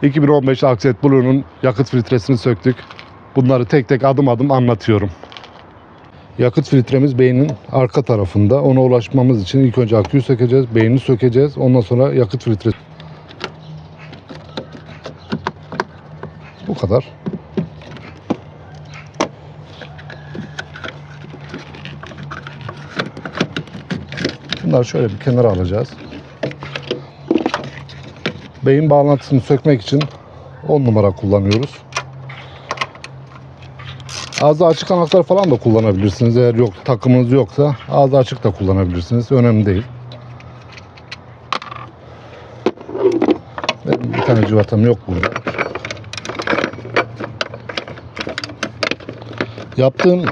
2015 Akset Blue'nun yakıt filtresini söktük. Bunları tek tek adım adım anlatıyorum. Yakıt filtremiz beynin arka tarafında. Ona ulaşmamız için ilk önce aküyü sökeceğiz, beyni sökeceğiz. Ondan sonra yakıt filtresi. Bu kadar. Bunları şöyle bir kenara alacağız. Beyin bağlantısını sökmek için 10 numara kullanıyoruz. Ağzı açık anahtar falan da kullanabilirsiniz. Eğer yok takımınız yoksa ağzı açık da kullanabilirsiniz. Önemli değil. Benim bir tane cıvatam yok burada. Yaptığım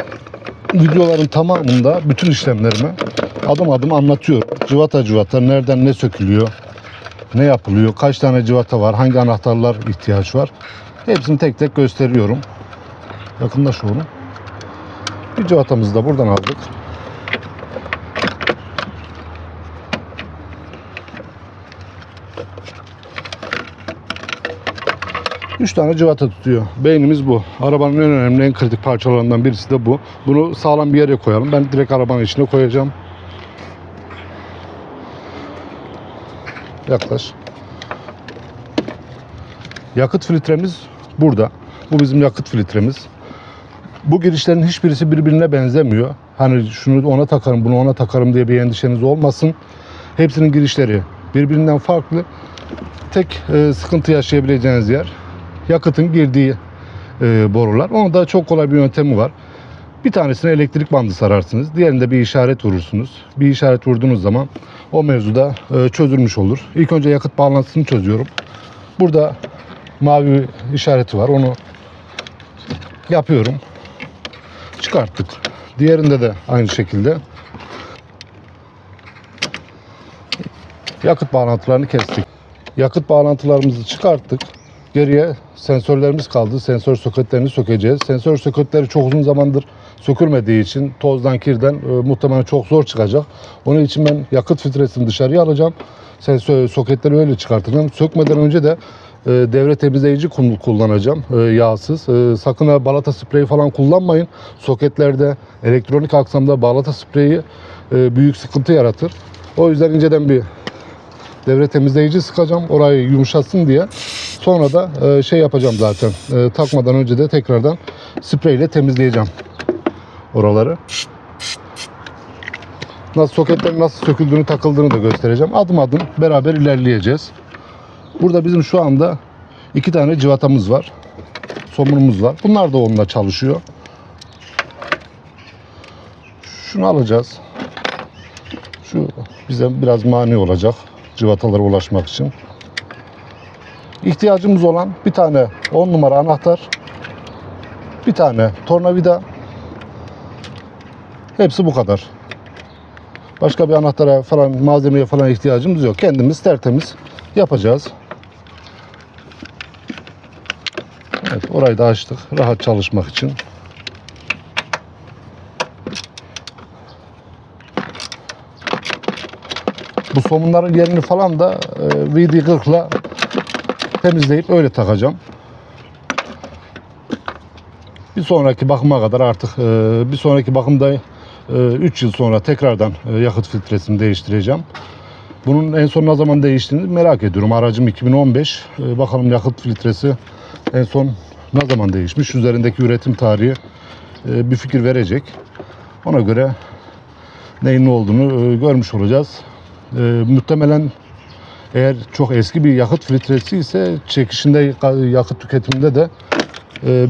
videoların tamamında bütün işlemlerimi adım adım anlatıyorum. Cıvata cıvata nereden ne sökülüyor, ne yapılıyor, kaç tane cıvata var, hangi anahtarlar ihtiyaç var. Hepsini tek tek gösteriyorum. Yakınlaş oğlum. Bir cıvatamızı da buradan aldık. Üç tane cıvata tutuyor. Beynimiz bu. Arabanın en önemli, en kritik parçalarından birisi de bu. Bunu sağlam bir yere koyalım. Ben direkt arabanın içine koyacağım. Yaklaş. Yakıt filtremiz burada. Bu bizim yakıt filtremiz. Bu girişlerin hiçbirisi birbirine benzemiyor. Hani şunu ona takarım, bunu ona takarım diye bir endişeniz olmasın. Hepsinin girişleri birbirinden farklı. Tek sıkıntı yaşayabileceğiniz yer yakıtın girdiği borular. Onun da çok kolay bir yöntemi var. Bir tanesine elektrik bandı sararsınız. Diğerinde bir işaret vurursunuz. Bir işaret vurduğunuz zaman o mevzuda çözülmüş olur. İlk önce yakıt bağlantısını çözüyorum. Burada mavi işareti var. Onu yapıyorum. Çıkarttık. Diğerinde de aynı şekilde. Yakıt bağlantılarını kestik. Yakıt bağlantılarımızı çıkarttık. Geriye sensörlerimiz kaldı. Sensör soketlerini sökeceğiz. Sensör soketleri çok uzun zamandır sökülmediği için tozdan, kirden muhtemelen çok zor çıkacak. Onun için ben yakıt filtresini dışarıya alacağım. Sensör soketleri öyle çıkartacağım. Sökmeden önce de devre temizleyici kullanacağım. Yağsız. Sakın ha balata spreyi falan kullanmayın. Soketlerde, elektronik aksamda balata spreyi büyük sıkıntı yaratır. O yüzden inceden bir devre temizleyici sıkacağım. Orayı yumuşatsın diye. Sonra da şey yapacağım zaten. Takmadan önce de tekrardan spreyle temizleyeceğim oraları. Soketlerin nasıl söküldüğünü, takıldığını da göstereceğim. Adım adım beraber ilerleyeceğiz. Burada bizim şu anda 2 tane cıvatamız var. Somunumuz var. Bunlar da onunla çalışıyor. Şunu alacağız. Şu bize biraz mani olacak cıvatalara ulaşmak için. İhtiyacımız olan bir tane 10 numara anahtar, bir tane tornavida. Hepsi bu kadar. Başka bir anahtara falan, malzemeye falan ihtiyacımız yok. Kendimiz tertemiz yapacağız. Evet, orayı da açtık rahat çalışmak için. Bu somunların yerini falan da VD40 ile temizleyip öyle takacağım. Bir sonraki bakıma kadar artık bir sonraki bakımda 3 yıl sonra tekrardan yakıt filtresini değiştireceğim. Bunun en son ne zaman değiştiğini merak ediyorum. Aracım 2015. Bakalım yakıt filtresi en son ne zaman değişmiş? Üzerindeki üretim tarihi bir fikir verecek. Ona göre neyin ne olduğunu görmüş olacağız. Muhtemelen eğer çok eski bir yakıt filtresi ise çekişinde, yakıt tüketiminde de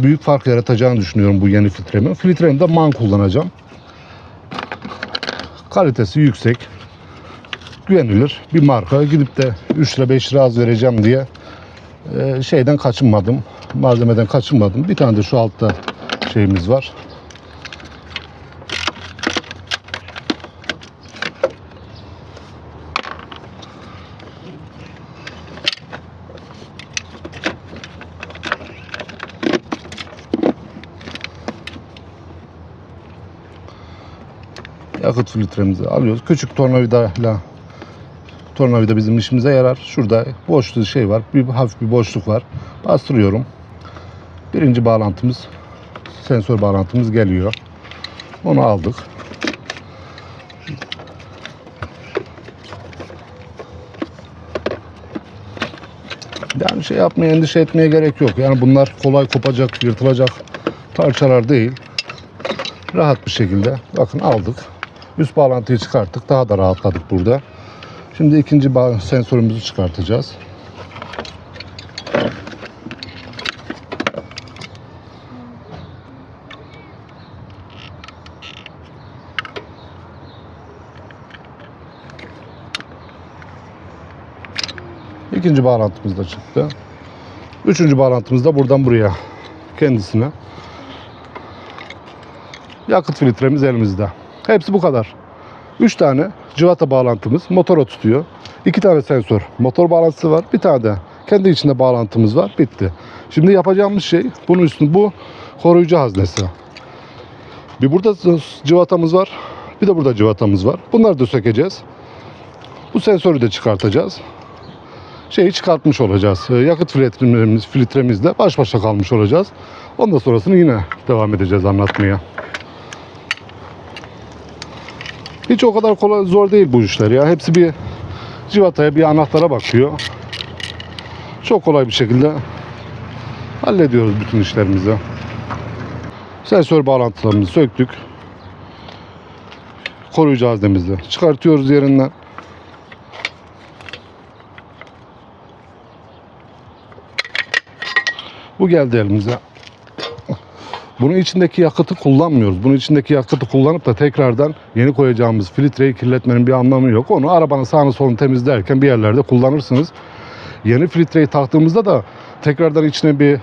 büyük fark yaratacağını düşünüyorum bu yeni filtremin. Filtremi de MAN kullanacağım. Kalitesi yüksek, güvenilir bir marka. Gidip de 3 lira 5 lira az vereceğim diye şeyden kaçınmadım, malzemeden kaçınmadım. Bir tane de şu altta şeyimiz var. Yakıt filtremizi alıyoruz. Küçük tornavidayla tornavida bizim işimize yarar. Şurada boşluğu şey var. Hafif bir boşluk var. Bastırıyorum. Birinci bağlantımız, sensör bağlantımız geliyor. Onu aldık. Yani şey yapmaya, endişe etmeye gerek yok. Yani bunlar kolay kopacak, yırtılacak parçalar değil. Rahat bir şekilde bakın aldık. Üst bağlantıyı çıkarttık. Daha da rahatladık burada. Şimdi ikinci sensörümüzü çıkartacağız. İkinci bağlantımız da çıktı. Üçüncü bağlantımız da buradan buraya kendisine. Yakıt filtremiz elimizde. Hepsi bu kadar. 3 tane cıvata bağlantımız motora tutuyor. 2 tane sensör motor bağlantısı var. Bir tane de kendi içinde bağlantımız var. Bitti. Şimdi yapacağımız şey bunun üstünde bu koruyucu haznesi. Bir burada cıvatamız var. Bir de burada cıvatamız var. Bunları da sökeceğiz. Bu sensörü de çıkartacağız. Şeyi çıkartmış olacağız. Yakıt filtremizle baş başa kalmış olacağız. Ondan sonrasını yine devam edeceğiz anlatmaya. Hiç o kadar kolay, zor değil bu işler ya. Hepsi bir civataya, bir anahtara bakıyor. Çok kolay bir şekilde hallediyoruz bütün işlerimizi. Sensör bağlantılarımızı söktük. Koruyucu haznemizi çıkartıyoruz yerinden. Bu geldi elimize. Bunun içindeki yakıtı kullanmıyoruz. Bunun içindeki yakıtı kullanıp da tekrardan yeni koyacağımız filtreyi kirletmenin bir anlamı yok. Onu arabanın sağını solunu temizlerken bir yerlerde kullanırsınız. Yeni filtreyi taktığımızda da tekrardan içine bir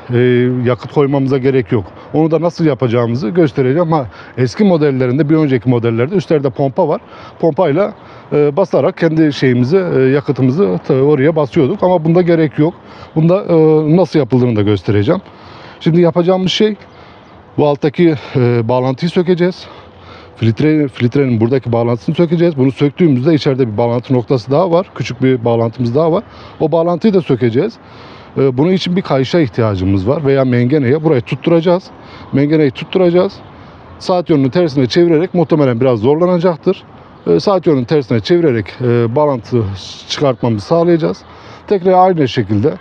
yakıt koymamıza gerek yok. Onu da nasıl yapacağımızı göstereceğim. Eski modellerinde, bir önceki modellerde üstlerde pompa var. Pompayla basarak kendi şeyimizi, yakıtımızı oraya basıyorduk. Ama bunda gerek yok. Bunda nasıl yapıldığını da göstereceğim. Şimdi yapacağımız şey, bu alttaki bağlantıyı sökeceğiz. Filtrenin buradaki bağlantısını sökeceğiz. Bunu söktüğümüzde içeride bir bağlantı noktası daha var. Küçük bir bağlantımız daha var. O bağlantıyı da sökeceğiz. Bunun için bir kayışa ihtiyacımız var veya mengeneye. Burayı tutturacağız. Mengeneyi tutturacağız. Saat yönünün tersine çevirerek, muhtemelen biraz zorlanacaktır. Saat yönünün tersine çevirerek bağlantı çıkartmamızı sağlayacağız. Tekrar aynı şekilde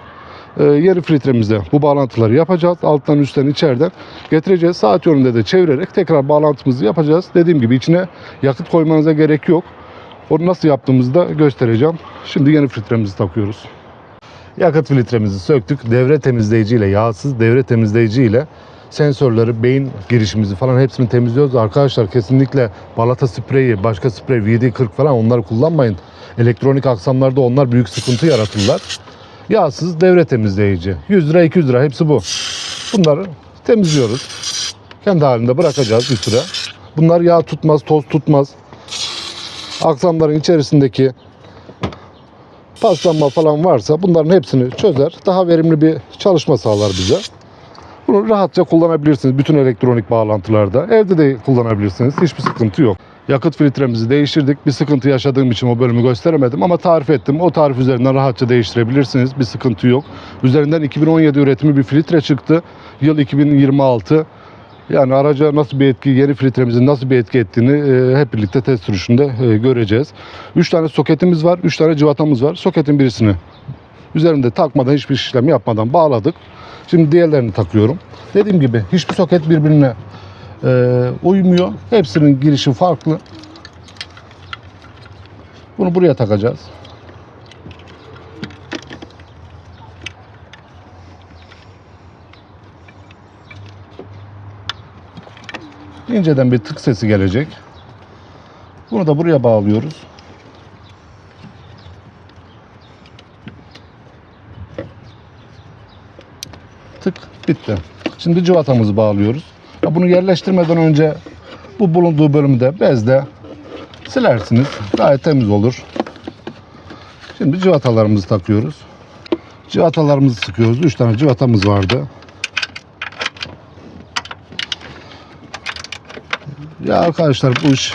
yeni filtremizde bu bağlantıları yapacağız. Alttan, üstten, içeriden getireceğiz. Saat yönünde de çevirerek tekrar bağlantımızı yapacağız. Dediğim gibi içine yakıt koymanıza gerek yok. Onu nasıl yaptığımızı da göstereceğim. Şimdi yeni filtremizi takıyoruz. Yakıt filtremizi söktük. Devre temizleyici ile, yağsız devre temizleyici ile sensörleri, beyin girişimizi falan hepsini temizliyoruz. Arkadaşlar kesinlikle balata spreyi, başka sprey, VD40 falan onları kullanmayın. Elektronik aksamlarda onlar büyük sıkıntı yaratırlar. Yağsız devre temizleyici. 100 lira, 200 lira hepsi bu. Bunları temizliyoruz. Kendi halinde bırakacağız bir süre. Bunlar yağ tutmaz, toz tutmaz. Aksamların içerisindeki paslanma falan varsa bunların hepsini çözer. Daha verimli bir çalışma sağlar bize. Bunu rahatça kullanabilirsiniz bütün elektronik bağlantılarda. Evde de kullanabilirsiniz. Hiçbir sıkıntı yok. Yakıt filtremizi değiştirdik. Bir sıkıntı yaşadığım için o bölümü gösteremedim ama tarif ettim. O tarif üzerinden rahatça değiştirebilirsiniz. Bir sıkıntı yok. Üzerinden 2017 üretimi bir filtre çıktı. Yıl 2026. Yani araca nasıl bir etki, yeni filtremizin nasıl bir etki ettiğini hep birlikte test sürüşünde göreceğiz. 3 tane soketimiz var, 3 tane cıvatamız var. Soketin birisini üzerinde takmadan, hiçbir işlem yapmadan bağladık. Şimdi diğerlerini takıyorum. Dediğim gibi hiçbir soket birbirine uymuyor. Hepsinin girişi farklı. Bunu buraya takacağız. İnceden bir tık sesi gelecek. Bunu da buraya bağlıyoruz. Tık, bitti. Şimdi cıvatamızı bağlıyoruz. Bunu yerleştirmeden önce bu bulunduğu bölümde bezle silersiniz. Gayet temiz olur. Şimdi cıvatalarımızı takıyoruz. Cıvatalarımızı sıkıyoruz. 3 tane cıvatamız vardı. Ya arkadaşlar bu iş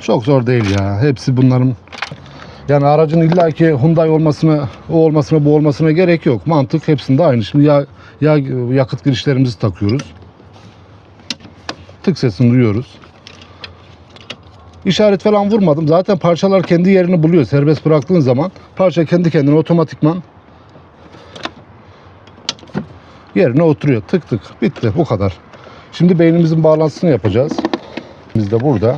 çok zor değil ya. Hepsi bunların Yani aracın illaki Hyundai olmasına, o olmasına, bu olmasına gerek yok. Mantık hepsinde aynı. Şimdi yakıt girişlerimizi takıyoruz. Tık sesini duyuyoruz. İşaret falan vurmadım. Zaten parçalar kendi yerini buluyor. Serbest bıraktığın zaman parça kendi kendine otomatikman yerine oturuyor. Tık tık. Bitti. Bu kadar. Şimdi beynimizin bağlantısını yapacağız. Biz de burada.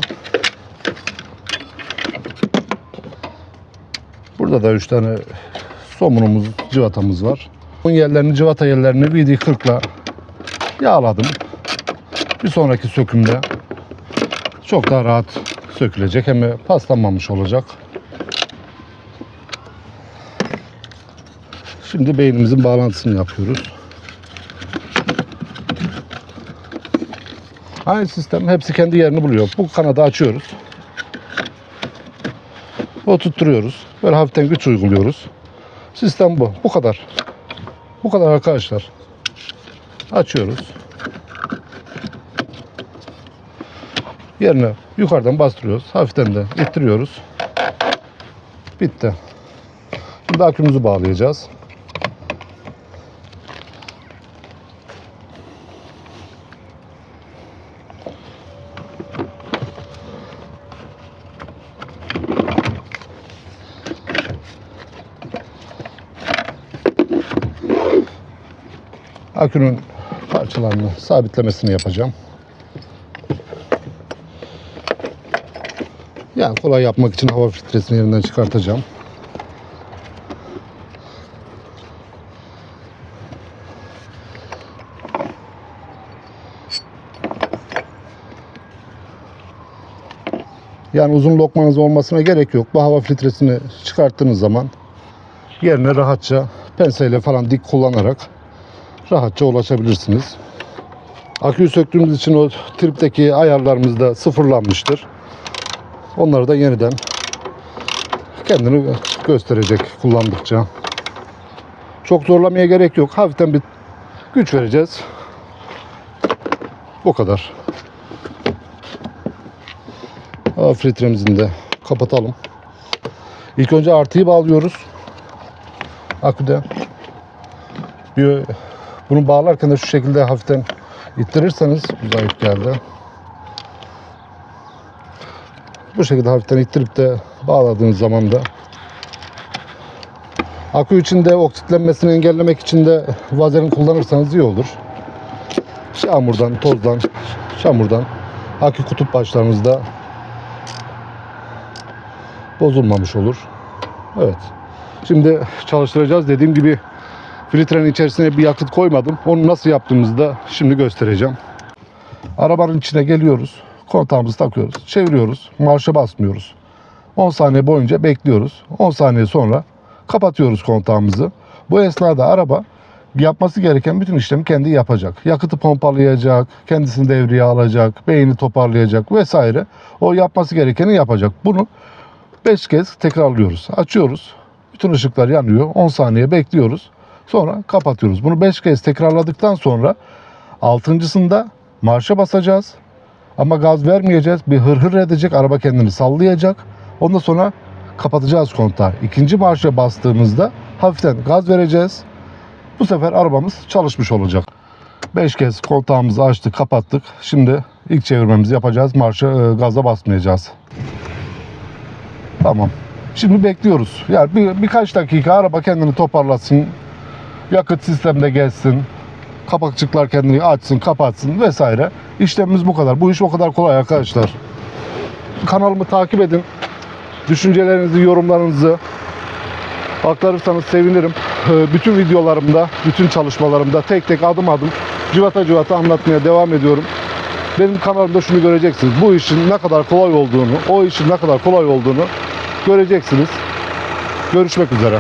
Burada da 3 tane somunumuz, cıvatamız var. Bunun yerlerini, cıvata yerlerini VD40'la yağladım. Bir sonraki sökümde çok daha rahat sökülecek. Hem paslanmamış olacak. Şimdi beynimizin bağlantısını yapıyoruz. Aynı sistem. Hepsi kendi yerini buluyor. Bu kanadı açıyoruz. Oturtturuyoruz. Böyle hafiften güç uyguluyoruz. Sistem bu. Bu kadar. Bu kadar arkadaşlar. Açıyoruz. Yerine yukarıdan bastırıyoruz. Hafiften de ittiriyoruz. Bitti. Şimdi akümüzü bağlayacağız. Akünün parçalarını sabitlemesini yapacağım. Yani kolay yapmak için hava filtresini yerinden çıkartacağım. Yani uzun lokmanız olmasına gerek yok. Bu hava filtresini çıkarttığınız zaman yerine rahatça penseyle falan dik kullanarak rahatça ulaşabilirsiniz. Aküyü söktüğümüz için o tripteki ayarlarımız da sıfırlanmıştır. Onları da yeniden kendini gösterecek kullandıkça. Çok zorlamaya gerek yok. Hafiften bir güç vereceğiz. Bu kadar. Hava filtremizin de kapatalım. İlk önce artıyı bağlıyoruz. Aküde. Bunu bağlarken de şu şekilde hafiften ittirirseniz, zayıf geldi. Bu şekilde hafiften ittirip de bağladığınız zaman da akü içinde oksitlenmesini engellemek için de vazelin kullanırsanız iyi olur. Yağmurdan, tozdan, çamurdan akü kutup başlarınızda bozulmamış olur. Evet. Şimdi çalıştıracağız. Dediğim gibi filtrenin içerisine bir yakıt koymadım. Onu nasıl yaptığımızı da şimdi göstereceğim. Arabanın içine geliyoruz. Kontağımızı takıyoruz. Çeviriyoruz. Marşa basmıyoruz. 10 saniye boyunca bekliyoruz. 10 saniye sonra kapatıyoruz kontağımızı. Bu esnada araba yapması gereken bütün işlemi kendi yapacak. Yakıtı pompalayacak, kendisini devreye alacak, beyni toparlayacak vesaire. O yapması gerekeni yapacak. Bunu 5 kez tekrarlıyoruz. Açıyoruz. Bütün ışıklar yanıyor. 10 saniye bekliyoruz. Sonra kapatıyoruz. Bunu 5 kez tekrarladıktan sonra 6.sında marşa basacağız. Ama gaz vermeyeceğiz. Bir hırhır edecek. Araba kendini sallayacak. Ondan sonra kapatacağız kontağı. İkinci marşa bastığımızda hafiften gaz vereceğiz. Bu sefer arabamız çalışmış olacak. 5 kez kontağımızı açtık, kapattık. Şimdi ilk çevirmemizi yapacağız. Marşa gaza basmayacağız. Tamam. Şimdi bekliyoruz. Yani birkaç dakika araba kendini toparlasın. Yakıt sistemde geçsin. Kapakçıklar kendini açsın, kapatsın vesaire. İşlemimiz bu kadar. Bu iş o kadar kolay arkadaşlar. Kanalımı takip edin. Düşüncelerinizi, yorumlarınızı aktarırsanız sevinirim. Bütün videolarımda, bütün çalışmalarımda tek tek adım adım cıvata cıvata anlatmaya devam ediyorum. Benim kanalımda şunu göreceksiniz. Bu işin ne kadar kolay olduğunu, o işin ne kadar kolay olduğunu göreceksiniz. Görüşmek üzere.